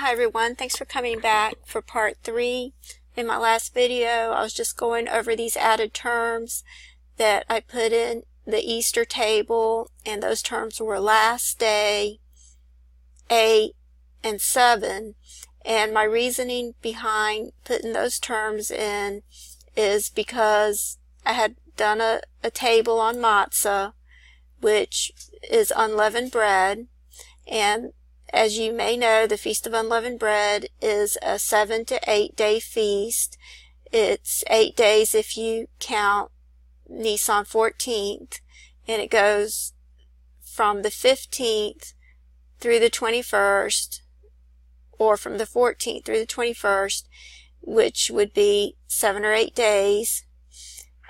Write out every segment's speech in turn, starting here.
Hi everyone, thanks for coming back for part 3. In my last video, I was just going over these added terms that I put in the Easter table, and those terms were last day, 8, and 7. And my reasoning behind putting those terms in is because I had done a table on matzah, which is unleavened bread, and as you may know, the Feast of Unleavened Bread is a 7 to 8 day feast. It's 8 days if you count Nisan 14th, and it goes from the 15th through the 21st, or from the 14th through the 21st, which would be 7 or 8 days.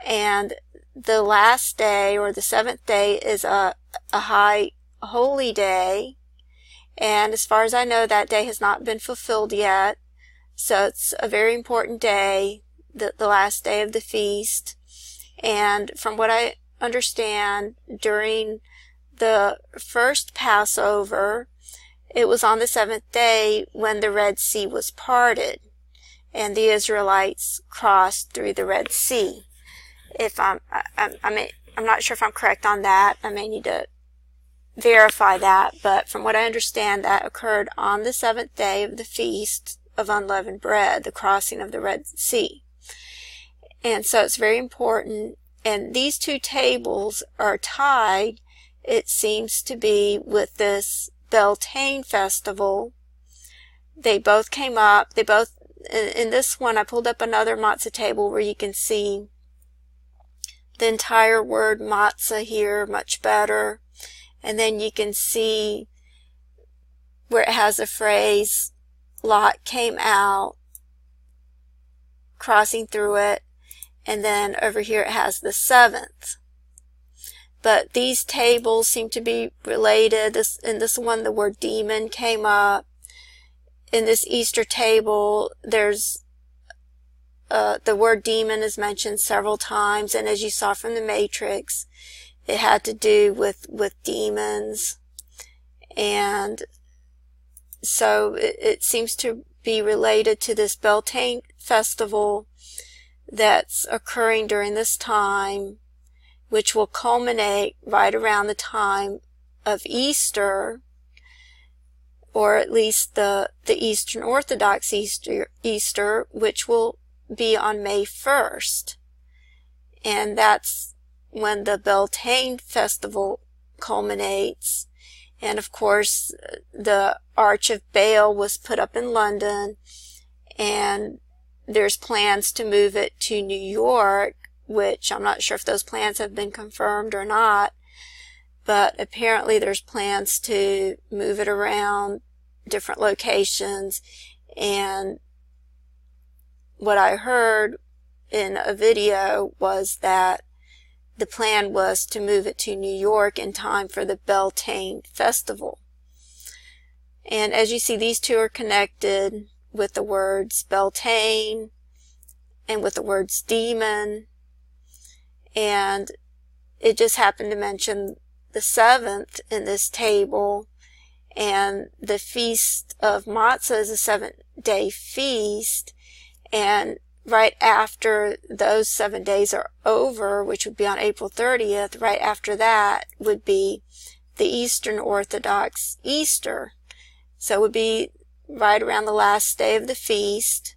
And the last day, or the 7th day, is a high holy day. And as far as I know, that day has not been fulfilled yet. So it's a very important day, the last day of the feast. And from what I understand, during the first Passover, it was on the 7th day when the Red Sea was parted, and the Israelites crossed through the Red Sea. If I'm not sure if I'm correct on that. I may need to verify that, but from what I understand, that occurred on the 7th day of the Feast of Unleavened Bread, the crossing of the Red Sea. And so it's very important, and these two tables are tied, it seems to be, with this Beltane festival. They both came up, in this one I pulled up another matzah table where you can see the entire word matzah here much better. And then you can see where it has the phrase, Lot came out, crossing through it, and then over here it has the 7th. But these tables seem to be related. In this one, the word demon came up. In this Easter table, there's the word demon is mentioned several times, and as you saw from the matrix, it had to do with demons. And so it seems to be related to this Beltane festival that's occurring during this time, which will culminate right around the time of Easter, or at least the Eastern Orthodox Easter, which will be on May 1st. And that's when the Beltane festival culminates. And of course, the Arch of Baal was put up in London, and there's plans to move it to New York, which I'm not sure if those plans have been confirmed or not, but apparently there's plans to move it around different locations. And what I heard in a video was that the plan was to move it to New York in time for the Beltane festival. And as you see, these two are connected with the words Beltane and with the words demon. And it just happened to mention the 7th in this table, and the Feast of Matzah is a 7-day feast, and right after those 7 days are over, which would be on April 30th, right after that would be the Eastern Orthodox Easter. So it would be right around the last day of the feast,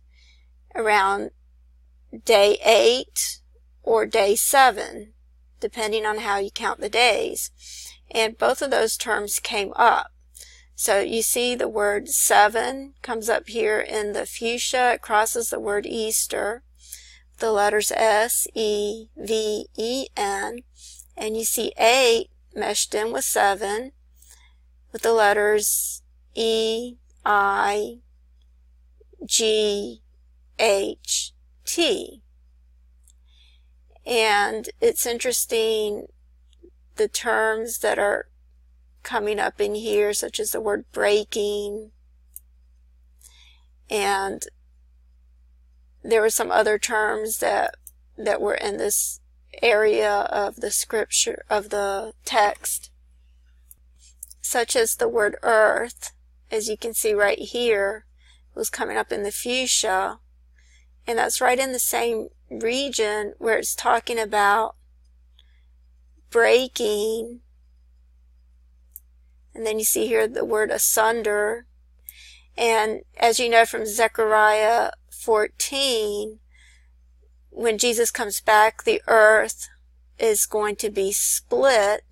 around day 8 or day 7, depending on how you count the days. And both of those terms came up. So you see the word 7 comes up here in the fuchsia. It crosses the word Easter, the letters S, E, V, E, N. And you see 8 meshed in with 7 with the letters E, I, G, H, T. And it's interesting, the terms that are coming up in here, such as the word breaking, and there were some other terms that were in this area of the scripture, of the text, such as the word earth, as you can see right here, was coming up in the fuchsia. And that's right in the same region where it's talking about breaking. And then you see here the word asunder. And as you know from Zechariah 14, when Jesus comes back, the earth is going to be split.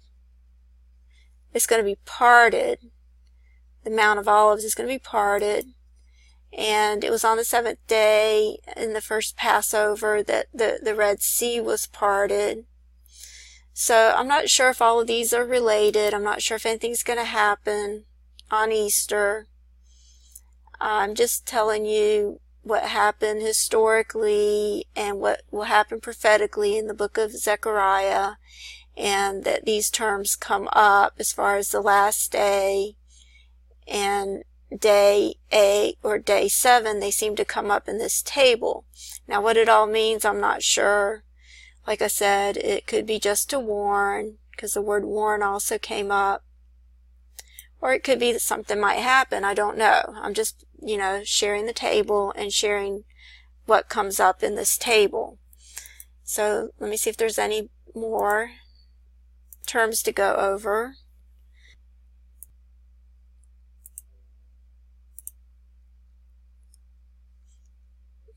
It's going to be parted. The Mount of Olives is going to be parted. And it was on the 7th day in the first Passover that the Red Sea was parted. So I'm not sure if all of these are related. I'm not sure if anything's going to happen on Easter. I'm just telling you what happened historically and what will happen prophetically in the book of Zechariah, and that these terms come up as far as the last day and day 8 or day 7. They seem to come up in this table. Now what it all means, I'm not sure. Like I said, it could be just to warn, because the word warn also came up. Or it could be that something might happen. I don't know. I'm just, sharing the table and sharing what comes up in this table. So let me see if there's any more terms to go over.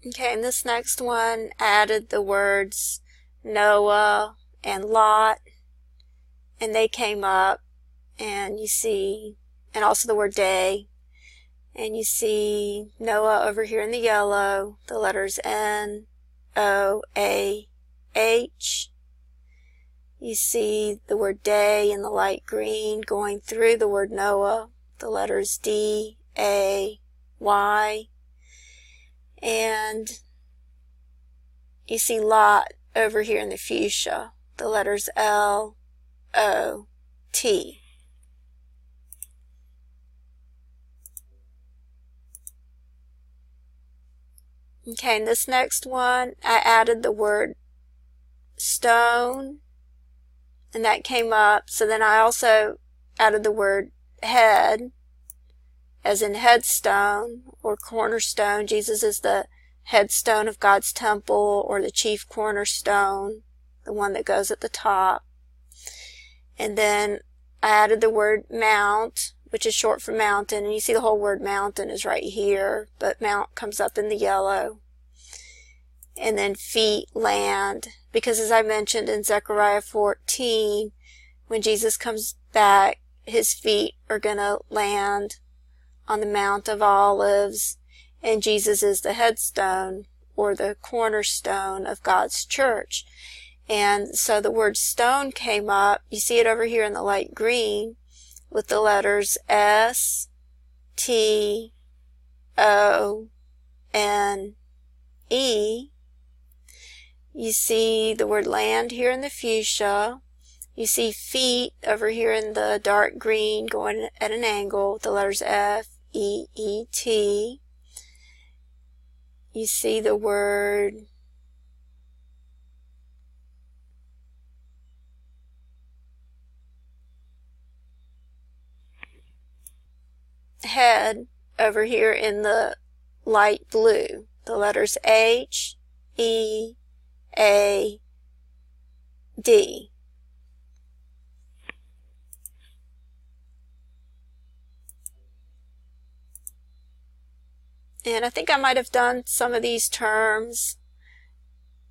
Okay, and this next one added the words Noah and Lot, and they came up, and you see, and also the word day, and you see Noah over here in the yellow, the letters N, O, A, H. You see the word day in the light green going through the word Noah, the letters D, A, Y. And you see Lot over here in the fuchsia, the letters L, O, T. Okay, and this next one, I added the word stone, and that came up. So then I also added the word head, as in headstone or cornerstone. Jesus is the headstone of God's temple, or the chief cornerstone, the one that goes at the top. And then I added the word mount, which is short for mountain, and you see the whole word mountain is right here, but mount comes up in the yellow. And then feet, land, because as I mentioned in Zechariah 14, when Jesus comes back, his feet are going to land on the Mount of Olives, and Jesus is the headstone or the cornerstone of God's church. And so the word stone came up. You see it over here in the light green with the letters S, T, O, N, E. You see the word land here in the fuchsia. You see feet over here in the dark green going at an angle with the letters F, E, E, T. You see the word head over here in the light blue, the letters H, E, A, D. And I think I might have done some of these terms.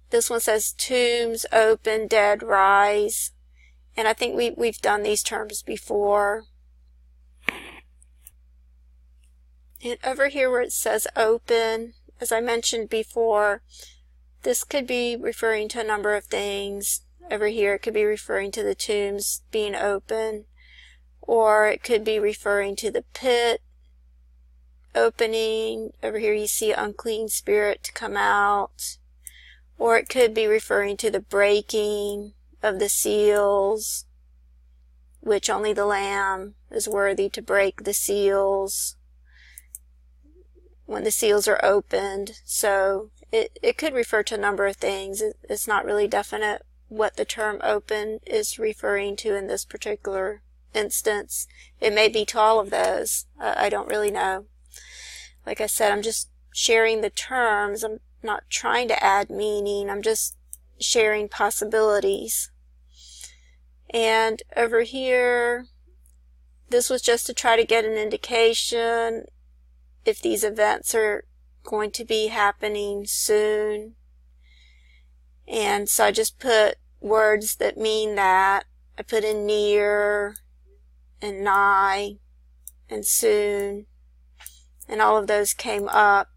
This one says tombs open, dead rise. And I think we've done these terms before. And over here where it says open, as I mentioned before, this could be referring to a number of things. Over here it could be referring to the tombs being open, or it could be referring to the pit opening. Over here you see unclean spirit to come out, or it could be referring to the breaking of the seals, which only the Lamb is worthy to break the seals when the seals are opened. So it could refer to a number of things. It's not really definite what the term open is referring to in this particular instance. It may be to all of those. I don't really know. Like I said, I'm just sharing the terms. I'm not trying to add meaning. I'm just sharing possibilities. And over here, this was just to try to get an indication if these events are going to be happening soon. And so I just put words that mean that. I put in near and nigh and soon, and all of those came up.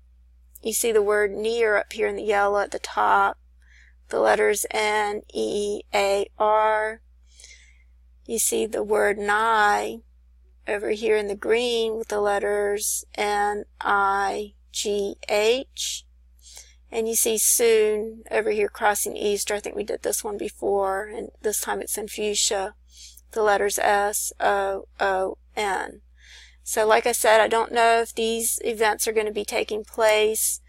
You see the word near up here in the yellow at the top, the letters N, E, A, R. You see the word nigh over here in the green with the letters N, I, G, H. And you see soon over here crossing Easter. I think we did this one before, and this time it's in fuchsia. The letters S, O, O, N. So like I said, I don't know if these events are going to be taking place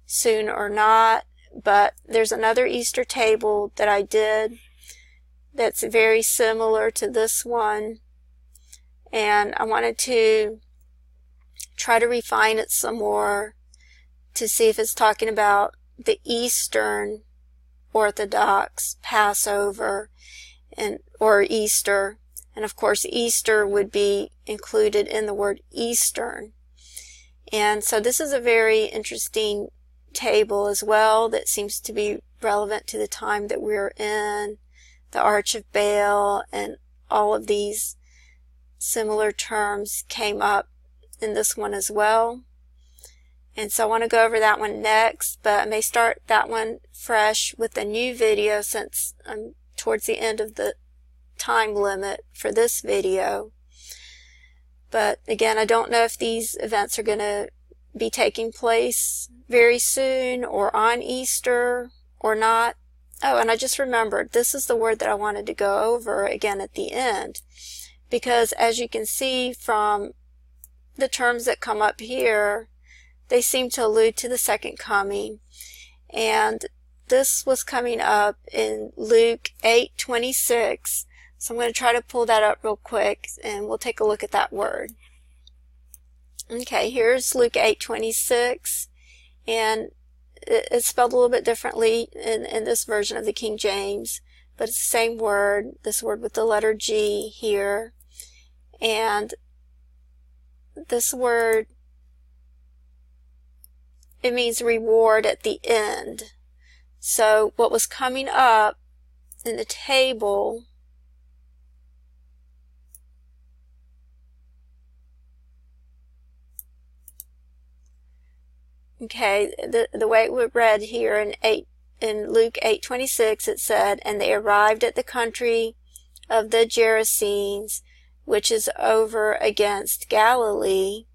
soon or not, but there's another Easter table that I did that's very similar to this one, and I wanted to try to refine it some more to see if it's talking about the Eastern Orthodox Passover or Easter. And of course, Easter would be included in the word Eastern. And so this is a very interesting table as well that seems to be relevant to the time that we're in. The Arch of Baal and all of these similar terms came up in this one as well. And so I want to go over that one next, but I may start that one fresh with a new video since I'm towards the end of the time limit for this video. But again, I don't know if these events are going to be taking place very soon or on Easter or not. Oh, and I just remembered, this is the word that I wanted to go over again at the end, because as you can see from the terms that come up here, they seem to allude to the second coming. And this was coming up in Luke 8:26. So I'm going to try to pull that up real quick and we'll take a look at that word. Okay, here's Luke 8:26, and it's spelled a little bit differently in this version of the King James, but it's the same word, this word with the letter G here. And this word, it means reward at the end. So what was coming up in the table okay, the way it read here in Luke 8:26, it said, "And they arrived at the country of the Gerasenes, which is over against Galilee."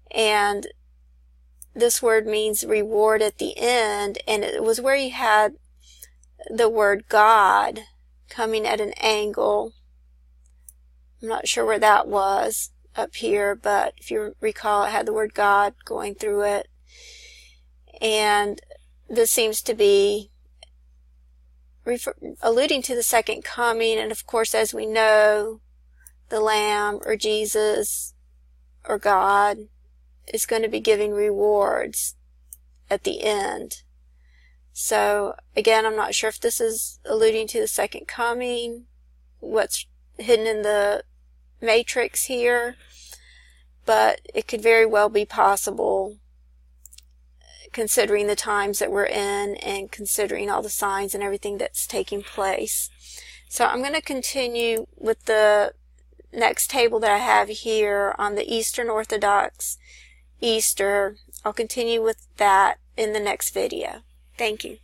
And this word means reward at the end, and it was where you had the word God coming at an angle. I'm not sure where that was up here, but if you recall, it had the word God going through it. And this seems to be alluding to the second coming, and of course, as we know, the Lamb or Jesus or God is going to be giving rewards at the end. So again, I'm not sure if this is alluding to the second coming, what's hidden in the matrix here, but it could very well be possible considering the times that we're in and considering all the signs and everything that's taking place. So I'm going to continue with the next table that I have here on the Eastern Orthodox Easter. I'll continue with that in the next video. Thank you.